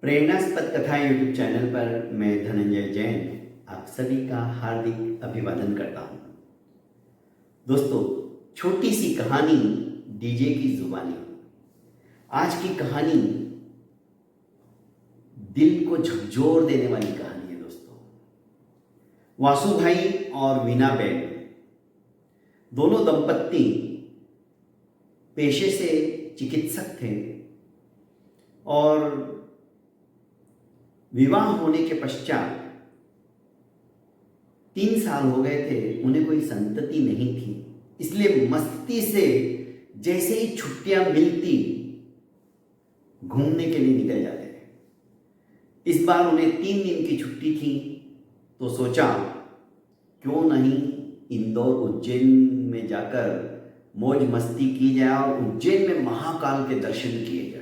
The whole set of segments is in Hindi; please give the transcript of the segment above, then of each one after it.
प्रेरणास्पद कथा यूट्यूब चैनल पर मैं धनंजय जैन आप सभी का हार्दिक अभिवादन करता हूं। दोस्तों, छोटी सी कहानी डीजे की जुबानी। आज की कहानी दिल को झकझोर देने वाली कहानी है। दोस्तों, वासु भाई और वीना बेन दोनों दंपत्ति पेशे से चिकित्सक थे और विवाह होने के पश्चात 3 साल हो गए थे, उन्हें कोई संतति नहीं थी। इसलिए मस्ती से जैसे ही छुट्टियां मिलती घूमने के लिए निकल जाते थे। इस बार उन्हें 3 दिन की छुट्टी थी तो सोचा क्यों नहीं इंदौर उज्जैन में जाकर मौज मस्ती की जाए और उज्जैन में महाकाल के दर्शन किए जाए।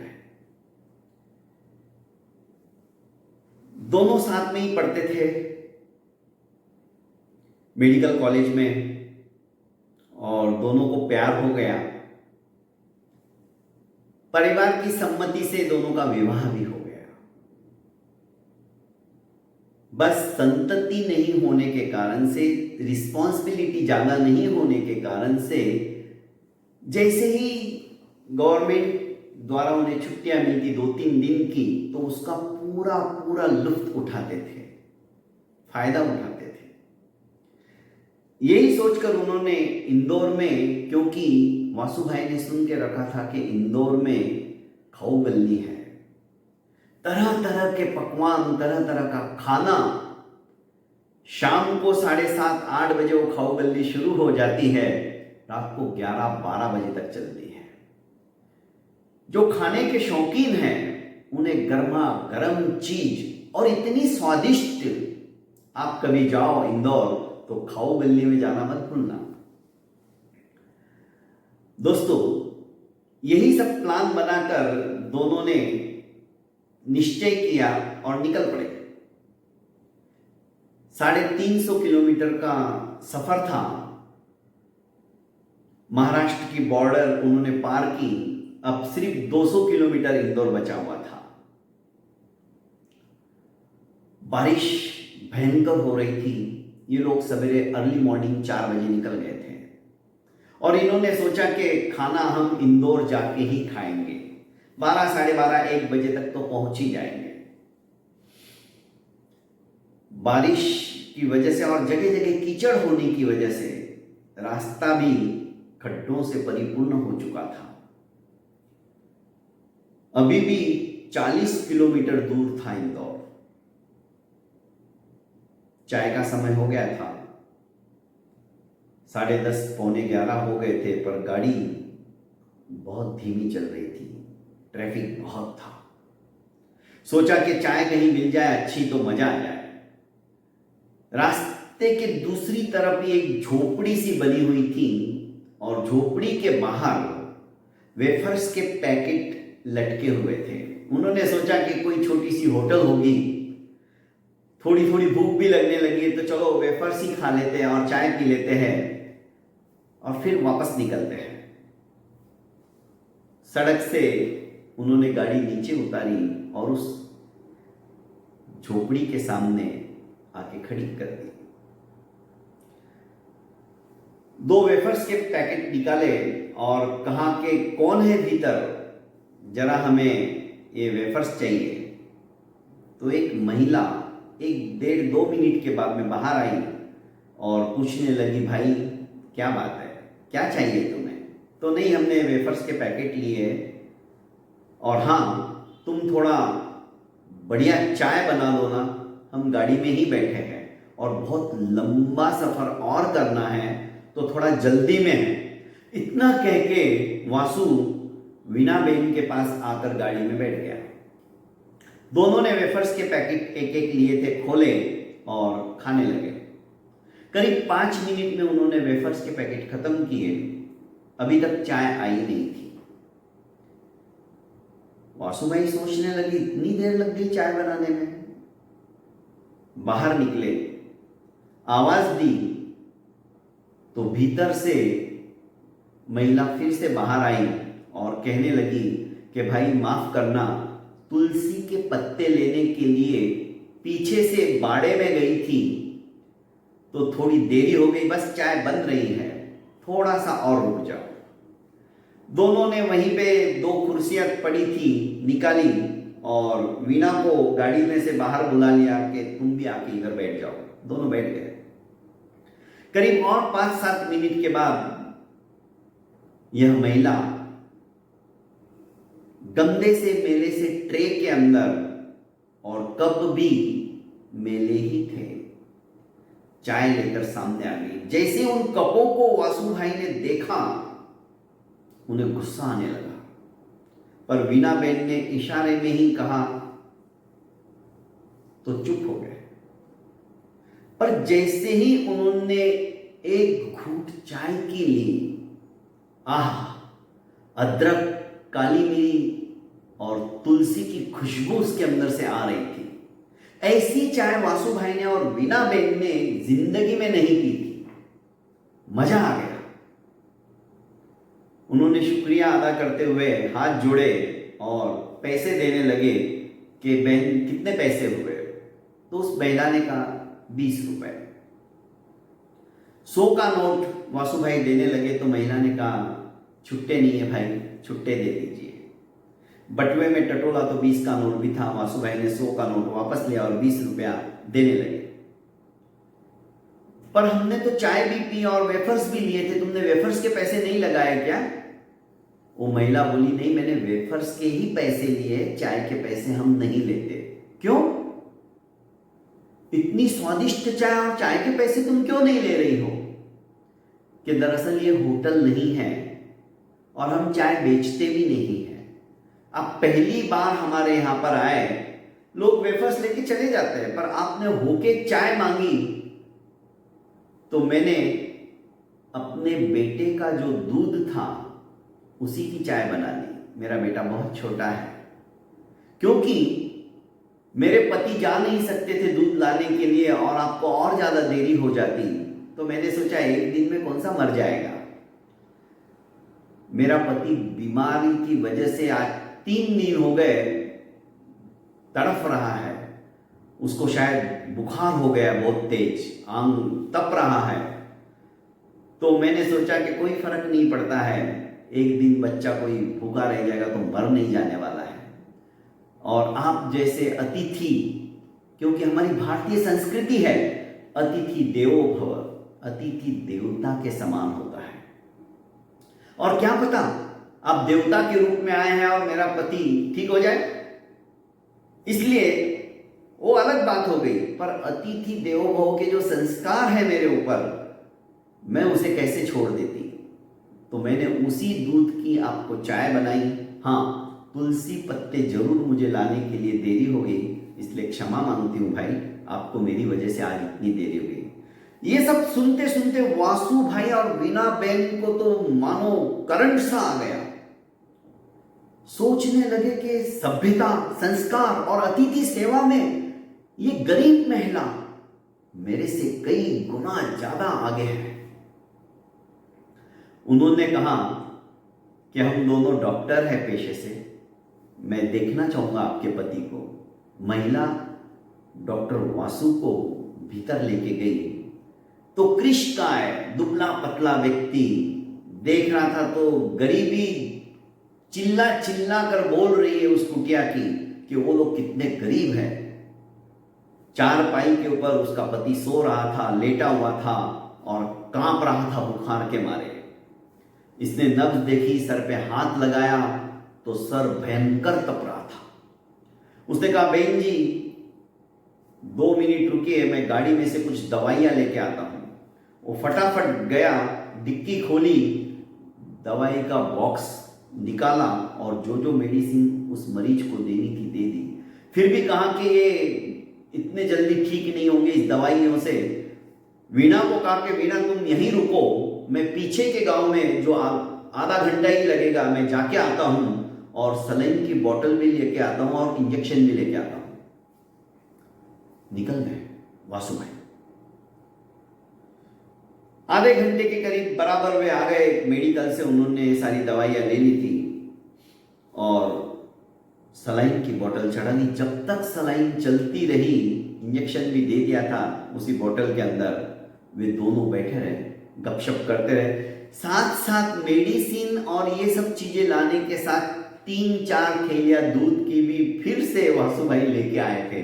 दोनों साथ में ही पढ़ते थे मेडिकल कॉलेज में और दोनों को प्यार हो गया। परिवार की सम्मति से दोनों का विवाह भी हो गया। बस संतति नहीं होने के कारण से, रिस्पॉन्सिबिलिटी ज्यादा नहीं होने के कारण से, जैसे ही गवर्नमेंट द्वारा उन्हें छुट्टियां मिलती 2-3 दिन की, तो उसका पूरा लुत्फ उठाते थे, फायदा उठाते थे। यही सोचकर उन्होंने इंदौर में, क्योंकि वासु भाई ने सुन के रखा था कि इंदौर में खाऊ गल्ली है, तरह तरह के पकवान, तरह तरह का खाना, शाम को 7:30-8 बजे वो खाऊ गल्ली शुरू हो जाती है, रात को 11-12 बजे तक चलती है। जो खाने के शौकीन हैं उन्हें गर्मा गर्म चीज और इतनी स्वादिष्ट, आप कभी जाओ इंदौर तो खाऊ गल्ली में जाना मत भूलना। दोस्तों, यही सब प्लान बनाकर दोनों ने निश्चय किया और निकल पड़े। 350 किलोमीटर का सफर था। महाराष्ट्र की बॉर्डर उन्होंने पार की। अब सिर्फ 200 किलोमीटर इंदौर बचा हुआ था। बारिश भयंकर हो रही थी। ये लोग सवेरे अर्ली मॉर्निंग 4 बजे निकल गए थे और इन्होंने सोचा कि खाना हम इंदौर जाके ही खाएंगे। 12, 12:30, 1 बजे तक तो पहुंच ही जाएंगे। बारिश की वजह से और जगह जगह कीचड़ होने की वजह से रास्ता भी खड्डों से परिपूर्ण हो चुका था। अभी भी 40 किलोमीटर दूर था इंदौर। चाय का समय हो गया था। 10:30, 11:15 हो गए थे, पर गाड़ी बहुत धीमी चल रही थी, ट्रैफिक बहुत था। सोचा कि चाय कहीं मिल जाए अच्छी तो मजा आ जाए। रास्ते के दूसरी तरफ ही एक झोपड़ी सी बनी हुई थी और झोपड़ी के बाहर वेफर्स के पैकेट लटके हुए थे। उन्होंने सोचा कि कोई छोटी सी होटल होगी, थोड़ी थोड़ी भूख भी लगने लगी है, तो चलो वेफर्स ही खा लेते हैं और चाय पी लेते हैं और फिर वापस निकलते हैं। सड़क से उन्होंने गाड़ी नीचे उतारी और उस झोपड़ी के सामने आके खड़ी कर दी। 2 वेफर्स के पैकेट निकाले और कहा कि कौन है भीतर, जरा हमें ये वेफर्स चाहिए। तो एक महिला 1-1.5-2 मिनट के बाद में बाहर आई और पूछने लगी, भाई क्या बात है, क्या चाहिए तुम्हें? तो नहीं, हमने वेफर्स के पैकेट लिए और हाँ, तुम थोड़ा बढ़िया चाय बना दो ना, हम गाड़ी में ही बैठे हैं और बहुत लंबा सफर और करना है तो थोड़ा जल्दी में है। इतना कह के वासु वीना बेन के पास आकर गाड़ी में बैठ गया। दोनों ने वेफर्स के पैकेट एक एक लिए थे, खोले और खाने लगे। करीब 5 मिनट में उन्होंने वेफर्स के पैकेट खत्म किए। अभी तक चाय आई नहीं थी। वासु भाई सोचने लगे, इतनी देर लग गई चाय बनाने में। बाहर निकले, आवाज दी तो भीतर से महिला फिर से बाहर आई और कहने लगी कि भाई माफ करना, तुलसी के पत्ते लेने के लिए पीछे से बाड़े में गई थी, तो थोड़ी देरी हो गई, बस चाय बन रही है, थोड़ा सा और रुक जाओ। दोनों ने वहीं पे 2 कुर्सियां पड़ी थी निकाली और वीणा को गाड़ी में से बाहर बुला लिया कि तुम भी आके इधर बैठ जाओ। दोनों बैठ गए। करीब और 5-7 मिनट के बाद यह महिला गंदे से मेले से ट्रे के अंदर, और कप भी मेले ही थे, चाय लेकर सामने आ गई। जैसे उन कपों को वासु भाई ने देखा, उन्हें गुस्सा आने लगा, पर वीणा बेन ने इशारे में ही कहा तो चुप हो गए। पर जैसे ही उन्होंने एक घूंट चाय की ली, आह, अदरक, काली मिरी और तुलसी की खुशबू उसके अंदर से आ रही थी। ऐसी चाय वासु भाई ने और वीणा बेन ने जिंदगी में नहीं पी थी। मजा आ गया। उन्होंने शुक्रिया अदा करते हुए हाथ जोड़े और पैसे देने लगे कि बहन कितने पैसे हुए? तो उस महिला ने कहा 20 रुपए। 100 का नोट वासु भाई देने लगे तो महिला ने कहा छुट्टे नहीं है भाई, छुट्टे दे दीजिए। बटुए में टटोला तो 20 का नोट भी था। वासु भाई ने 100 का नोट वापस लिया और 20 रुपया देने लगे। पर हमने तो चाय भी पी और वेफर्स भी लिए थे, तुमने वेफर्स के पैसे नहीं लगाए क्या? वो महिला बोली नहीं, मैंने वेफर्स के ही पैसे लिए, चाय के पैसे हम नहीं लेते। क्यों? इतनी स्वादिष्ट चाय और चाय के पैसे तुम क्यों नहीं ले रही हो? कि दरअसल ये होटल नहीं है और हम चाय बेचते भी नहीं है। अब पहली बार हमारे यहां पर आए, लोग वेफर्स लेके चले जाते हैं, पर आपने होके चाय मांगी तो मैंने अपने बेटे का जो दूध था उसी की चाय बना ली। मेरा बेटा बहुत छोटा है, क्योंकि मेरे पति जा नहीं सकते थे दूध लाने के लिए और आपको और ज्यादा देरी हो जाती, तो मैंने सोचा एक दिन में कौन सा मर जाएगा। मेरा पति बीमारी की वजह से आज 3 दिन हो गए तड़फ रहा है। उसको शायद बुखार हो गया बहुत तेज, आंग तप रहा है। तो मैंने सोचा कि कोई फर्क नहीं पड़ता है, एक दिन बच्चा कोई भूखा रह जाएगा तो मर नहीं जाने वाला है। और आप जैसे अतिथि, क्योंकि हमारी भारतीय संस्कृति है अतिथि देवो भव, अतिथि देवता के समान होता है। और क्या पता आप देवता के रूप में आए हैं और मेरा पति ठीक हो जाए, इसलिए वो अलग बात हो गई। पर अतिथि देवो भव के जो संस्कार है मेरे ऊपर, मैं उसे कैसे छोड़ देती। तो मैंने उसी दूध की आपको चाय बनाई। हाँ, तुलसी पत्ते जरूर मुझे लाने के लिए देरी हो गई, इसलिए क्षमा मांगती हूं भाई, आपको मेरी वजह से आज इतनी देरी हो गई। ये सब सुनते सुनते वासु भाई और वीणा बेन को तो मानो करंट सा आ गया। सोचने लगे कि सभ्यता, संस्कार और अतिथि सेवा में ये गरीब महिला मेरे से कई गुना ज्यादा आगे है। उन्होंने कहा कि हम दोनों डॉक्टर हैं पेशे से, मैं देखना चाहूंगा आपके पति को। महिला डॉक्टर वासु को भीतर लेके गई तो कृष्णकाय दुबला पतला व्यक्ति देख रहा था, तो गरीबी चिल्ला चिल्ला कर बोल रही है उस कुटिया की कि वो लोग कितने गरीब हैं। चारपाई के ऊपर उसका पति सो रहा था, लेटा हुआ था और कांप रहा था बुखार के मारे। इसने नब्ज देखी, सर पे हाथ लगाया तो सर भयंकर तप रहा था। उसने कहा बहन जी 2 मिनट रुकिए, मैं गाड़ी में से कुछ दवाइयां लेके आता हूं। वो फटाफट गया, डिक्की खोली, दवाई का बॉक्स निकाला और जो जो मेडिसिन उस मरीज को देनी थी दे दी। फिर भी कहा कि ये इतने जल्दी ठीक नहीं होंगे इस दवाइयों से। वीणा को कहा कि वीणा तुम यहीं रुको, मैं पीछे के गांव में जो आधा घंटा ही लगेगा मैं जाके आता हूं और सलाइन की बोतल भी लेके आता हूं और इंजेक्शन भी लेके आता हूं। निकल गए वासु भाई। आधे घंटे के करीब बराबर वे आ गए मेडिकल से। उन्होंने सारी दवाइयां ले ली थी और सलाइन की बोतल चढ़ा दी। जब तक सलाइन चलती रही, इंजेक्शन भी दे दिया था उसी बोतल के अंदर, वे दोनों बैठे रहे, गपशप करते रहे। साथ साथ मेडिसिन और ये सब चीजें लाने के साथ 3-4 थैलियां दूध की भी फिर से वासु भाई लेके आए थे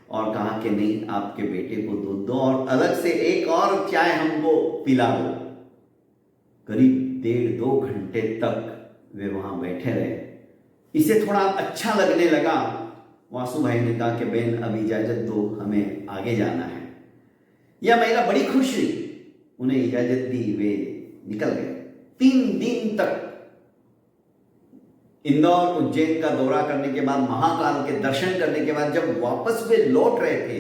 और कहा कि नहीं, आपके बेटे को दूध दो और अलग से एक और चाय हमको पिला दो। करीब 1.5-2 घंटे तक वे वहां बैठे रहे। इसे थोड़ा अच्छा लगने लगा। वासु भाई ने कहा कि बहन अब इजाजत दो, हमें आगे जाना है। यह महिला बड़ी खुश हुई, उन्हें इजाजत दी, वे निकल गए। 3 दिन तक इंदौर उज्जैन का दौरा करने के बाद, महाकाल के दर्शन करने के बाद जब वापस वे लौट रहे थे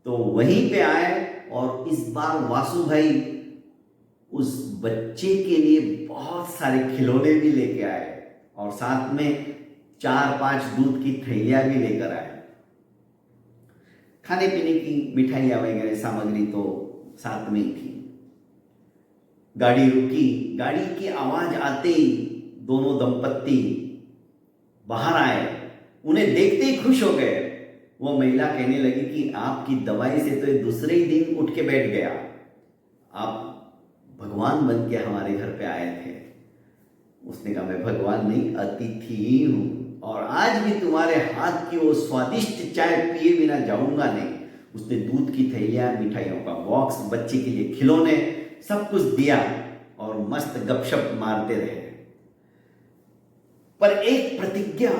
तो वहीं पे आए और इस बार वासु भाई उस बच्चे के लिए बहुत सारे खिलौने भी लेके आए और साथ में 4-5 दूध की थैलियां भी लेकर आए। खाने पीने की मिठाइयां वगैरह सामग्री तो साथ में ही थी। गाड़ी रुकी। गाड़ी की आवाज आते ही दोनों दंपत्ति बाहर आए। उन्हें देखते ही खुश हो गए। वो महिला कहने लगी कि आपकी दवाई से तो ये दूसरे ही दिन उठ के बैठ गया, आप भगवान बन के हमारे घर पे आए थे। उसने कहा मैं भगवान नहीं, अतिथि ही हूं और आज भी तुम्हारे हाथ की वो स्वादिष्ट चाय पिए बिना जाऊंगा नहीं। उसने दूध की थैलियां, मिठाइयों का बॉक्स, बच्चे के लिए खिलौने, सब कुछ दिया और मस्त गपशप मारते रहे। पर एक प्रतिज्ञा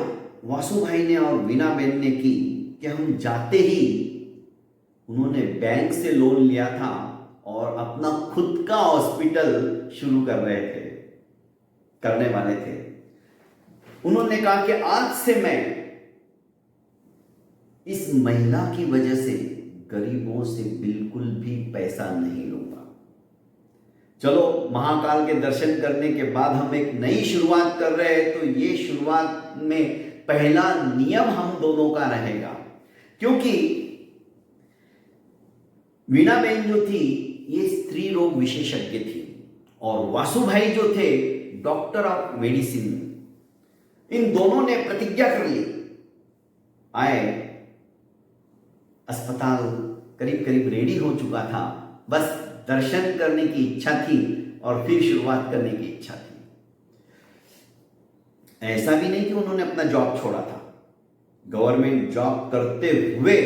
वासु भाई ने और वीणा बहन ने की कि हम जाते ही, उन्होंने बैंक से लोन लिया था और अपना खुद का हॉस्पिटल शुरू करने वाले थे। उन्होंने कहा कि आज से मैं इस महिला की वजह से गरीबों से बिल्कुल भी पैसा नहीं लूंगा। चलो, महाकाल के दर्शन करने के बाद हम एक नई शुरुआत कर रहे हैं, तो ये शुरुआत में पहला नियम हम दोनों का रहेगा। क्योंकि वीणा बहन जो थी ये स्त्री रोग विशेषज्ञ थी और वासु भाई जो थे डॉक्टर ऑफ मेडिसिन। इन दोनों ने प्रतिज्ञा कर ली। आए, अस्पताल करीब करीब रेडी हो चुका था, बस दर्शन करने की इच्छा थी और फिर शुरुआत करने की इच्छा थी। ऐसा भी नहीं कि उन्होंने अपना जॉब छोड़ा था। गवर्नमेंट जॉब करते हुए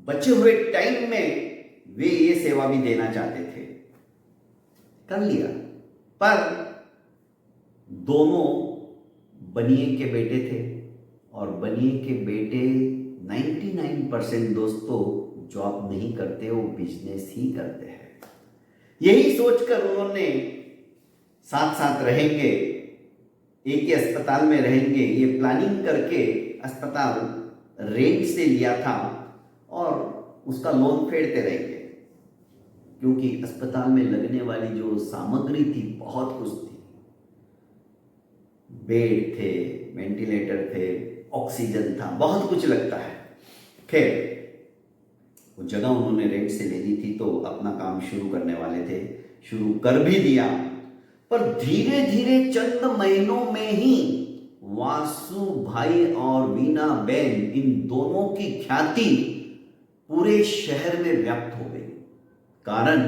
बचे हुए टाइम में वे ये सेवा भी देना चाहते थे, कर लिया। पर दोनों बनिए के बेटे थे और बनिए के बेटे 99% दोस्तों जॉब नहीं करते, वो बिजनेस ही करते हैं। यही सोचकर उन्होंने साथ साथ रहेंगे, एक ही अस्पताल में रहेंगे, ये प्लानिंग करके अस्पताल रेंट से लिया था और उसका लोन फेडते रहेंगे। क्योंकि अस्पताल में लगने वाली जो सामग्री थी बहुत कुछ थी। बेड थे, वेंटिलेटर थे, ऑक्सीजन था, बहुत कुछ लगता है। खैर, वो जगह उन्होंने रेंट से ले ली थी तो अपना काम शुरू करने वाले थे, शुरू कर भी दिया। पर धीरे धीरे चंद महीनों में ही वासु भाई और वीणा बहन, इन दोनों की ख्याति पूरे शहर में व्याप्त हो गई। कारण,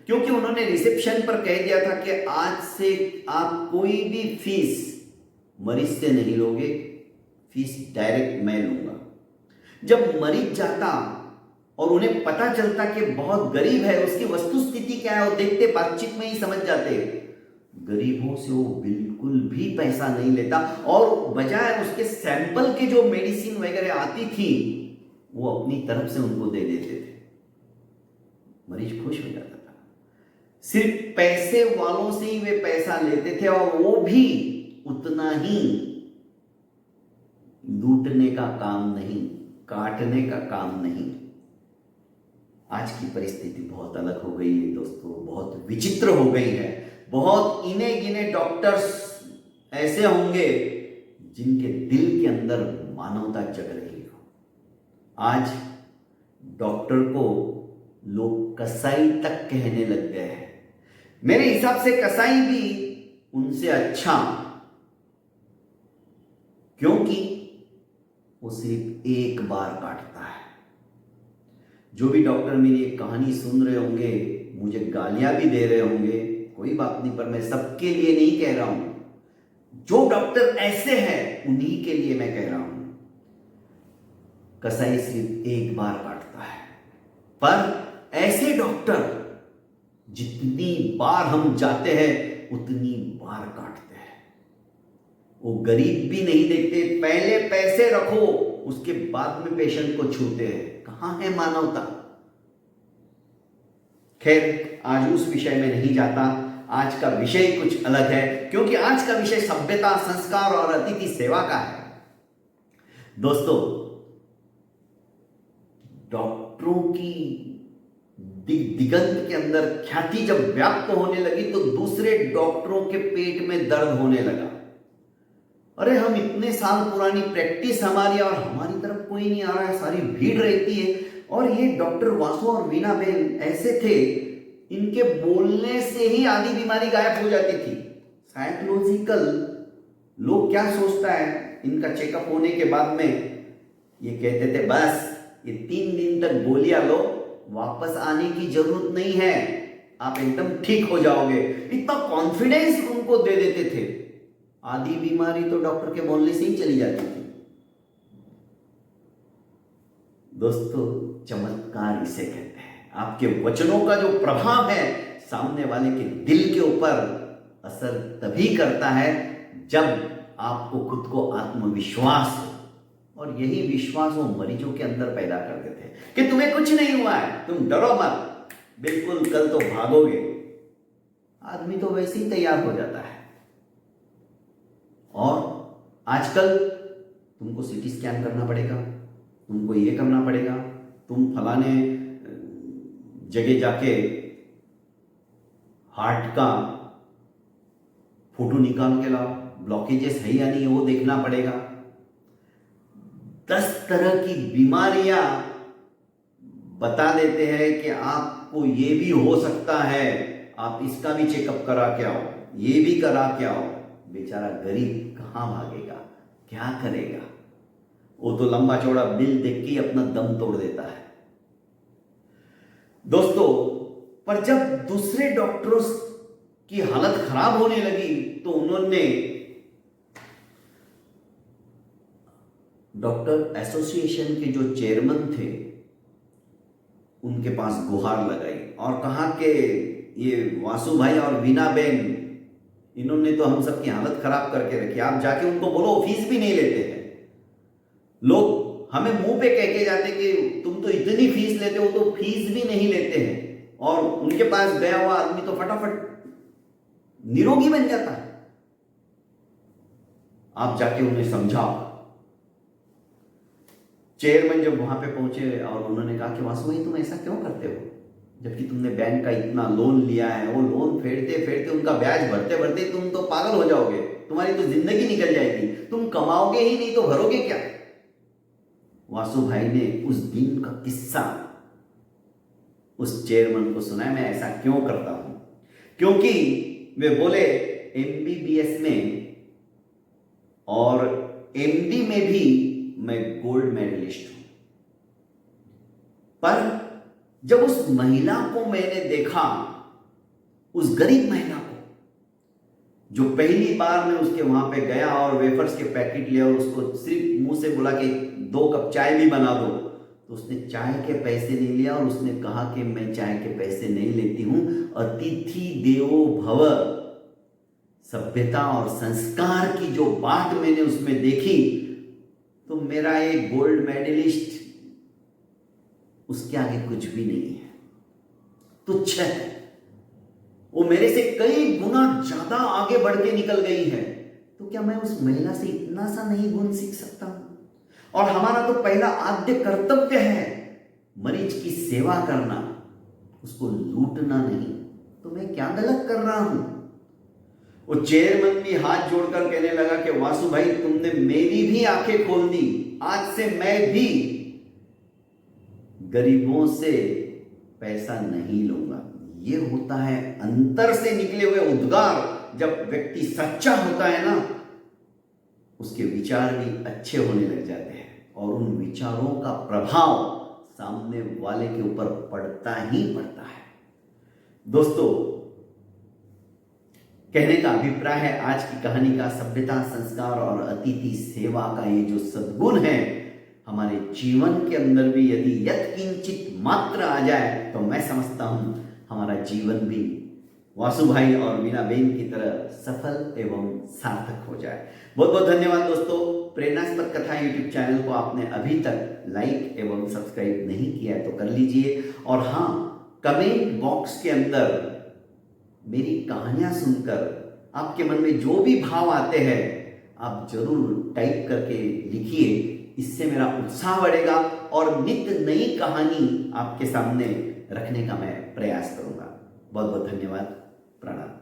क्योंकि उन्होंने रिसेप्शन पर कह दिया था कि आज से आप कोई भी फीस मरीज से नहीं लोगे, फीस डायरेक्ट मैं लूंगा। जब मरीज जाता और उन्हें पता चलता कि बहुत गरीब है, उसकी वस्तु स्थिति क्या है, वो देखते, बातचीत में ही समझ जाते, गरीबों से वो बिल्कुल भी पैसा नहीं लेता और बजाय उसके सैंपल के जो मेडिसिन वगैरह आती थी वो अपनी तरफ से उनको दे देते थे। मरीज खुश हो जाता था। सिर्फ पैसे वालों से ही वे पैसा लेते थे और वो भी उतना ही लूटने का काम नहीं, काटने का काम नहीं। आज की परिस्थिति बहुत अलग हो गई है दोस्तों, बहुत विचित्र हो गई है। बहुत इने गिने डॉक्टर्स ऐसे होंगे जिनके दिल के अंदर मानवता जग रही हो। आज डॉक्टर को लोग कसाई तक कहने लग गए हैं। मेरे हिसाब से कसाई भी उनसे अच्छा, क्योंकि वो सिर्फ एक बार काटता है। जो भी डॉक्टर मेरी एक कहानी सुन रहे होंगे, मुझे गालियां भी दे रहे होंगे, कोई बात नहीं, पर मैं सबके लिए नहीं कह रहा हूं। जो डॉक्टर ऐसे हैं उन्हीं के लिए मैं कह रहा हूं। कसाई सिर्फ एक बार काटता है, पर ऐसे डॉक्टर जितनी बार हम जाते हैं उतनी बार काटते हैं। वो गरीब भी नहीं देखते, पहले पैसे रखो उसके बाद में पेशेंट को छूते हैं। कहां है मानवता? खैर, आज उस विषय में नहीं जाता। आज का विषय कुछ अलग है, क्योंकि आज का विषय सभ्यता, संस्कार और अतिथि सेवा का है। दोस्तों, डॉक्टरों की दिगंत के अंदर ख्याति जब व्याप्त होने लगी तो दूसरे डॉक्टरों के पेट में दर्द होने लगा। अरे, हम इतने साल पुरानी प्रैक्टिस हमारी, और हमारी तरफ कोई नहीं आ रहा है, सारी भीड़ रहती है। और ये डॉक्टर वासु और वीणा बेन ऐसे थे, इनके बोलने से ही आधी बीमारी गायब हो जाती थी। साइकोलॉजिकल लोग क्या सोचता है, इनका चेकअप होने के बाद में ये कहते थे बस ये 3 दिन तक गोलियां लो, वापस आने की जरूरत नहीं है, आप एकदम ठीक हो जाओगे। इतना कॉन्फिडेंस उनको दे देते थे। आधी बीमारी तो डॉक्टर के बोलने से ही चली जाती थी। दोस्तों, चमत्कार इसे कहते हैं। आपके वचनों का जो प्रभाव है सामने वाले के दिल के ऊपर असर तभी करता है जब आपको खुद को आत्मविश्वास हो। और यही विश्वास वो मरीजों के अंदर पैदा कर देते हैं कि तुम्हें कुछ नहीं हुआ है, तुम डरो मत, बिल्कुल कल तो भागोगे। आदमी तो वैसे ही तैयार हो जाता है। और आजकल तुमको सीटी स्कैन करना पड़ेगा, तुमको ये करना पड़ेगा, तुम फलाने जगह जाके हार्ट का फोटो निकाल के लाओ, ब्लॉकेजेस है या नहीं वो देखना पड़ेगा। 10 तरह की बीमारियां बता देते हैं कि आपको ये भी हो सकता है, आप इसका भी चेकअप करा के आओ, ये भी करा के आओ। बेचारा गरीब कहां भागेगा, क्या करेगा? वो तो लंबा चौड़ा बिल देख के अपना दम तोड़ देता है। दोस्तों, पर जब दूसरे डॉक्टरों की हालत खराब होने लगी तो उन्होंने डॉक्टर एसोसिएशन के जो चेयरमैन थे उनके पास गुहार लगाई और कहा कि ये वासु भाई और वीणा बेन, इन्होंने तो हम सबकी हालत खराब करके रखी, आप जाके उनको बोलो, फीस भी नहीं लेते हैं। लोग हमें मुंह पे कह के जाते कि तुम तो इतनी फीस लेते हो, तो फीस भी नहीं लेते हैं। और उनके पास गया हुआ आदमी तो फटाफट निरोगी बन जाता है। आप जाके उन्हें समझाओ। चेयरमैन जब वहां पे पहुंचे और उन्होंने कहा कि वासु भाई तुम ऐसा क्यों करते हो, जबकि तुमने बैंक का इतना लोन लिया है, वो लोन फेरते फेरते उनका ब्याज भरते भरते तुम तो पागल हो जाओगे, तुम्हारी तो जिंदगी निकल जाएगी, तुम कमाओगे ही नहीं तो भरोगे क्या? वासु भाई ने उस दिन का किस्सा उस चेयरमैन को सुनाया। मैं ऐसा क्यों करता हूं? क्योंकि वे बोले एमबीबीएस में और एमडी में भी मैं गोल्ड मेडलिस्ट हूं, पर जब उस महिला को मैंने देखा, उस गरीब महिला को, जो पहली बार मैं उसके वहां पे गया और वेफर्स के पैकेट लिया और उसको सिर्फ मुंह से बोला कि 2 कप चाय भी बना दो, तो उसने चाय के पैसे नहीं लिया और उसने कहा कि मैं चाय के पैसे नहीं लेती हूं, अतिथि देवो भव, सभ्यता और संस्कार की जो बात मैंने उसमें देखी, तो मेरा एक गोल्ड मेडलिस्ट उसके आगे कुछ भी नहीं है, तुच्छ है। वो मेरे से कई गुना ज्यादा आगे बढ़ के निकल गई है, तो क्या मैं उस महिला से इतना सा नहीं गुण सीख सकता हूं? और हमारा तो पहला आद्य कर्तव्य है मरीज की सेवा करना, उसको लूटना नहीं। तो मैं क्या गलत कर रहा हूं? वो चेयरमैन भी हाथ जोड़कर कहने लगा कि वासु भाई तुमने मेरी भी आंखें खोल दी, आज से मैं भी गरीबों से पैसा नहीं लूंगा। ये होता है अंतर से निकले हुए उद्गार। जब व्यक्ति सच्चा होता है ना, उसके विचार भी अच्छे होने लग जाते हैं और उन विचारों का प्रभाव सामने वाले के ऊपर पड़ता ही पड़ता है। दोस्तों, कहने का अभिप्राय है आज की कहानी का सभ्यता, संस्कार और अतिथि सेवा का ये जो सद्गुण है हमारे जीवन के अंदर भी यदि यत्किंचित मात्र आ जाए तो मैं समझता हूं हमारा जीवन भी वासु भाई और मीना बेन की तरह सफल एवं सार्थक हो जाए। बहुत बहुत धन्यवाद दोस्तों। प्रेरणास्पद कथा यूट्यूब चैनल को आपने अभी तक लाइक एवं सब्सक्राइब नहीं किया है तो कर लीजिए, और हाँ, कमेंट बॉक्स के अंदर मेरी कहानियां सुनकर आपके मन में जो भी भाव आते हैं आप जरूर टाइप करके लिखिए। इससे मेरा उत्साह बढ़ेगा और नित्य नई कहानी आपके सामने रखने का मैं प्रयास करूंगा। बहुत बहुत धन्यवाद। प्रणाम।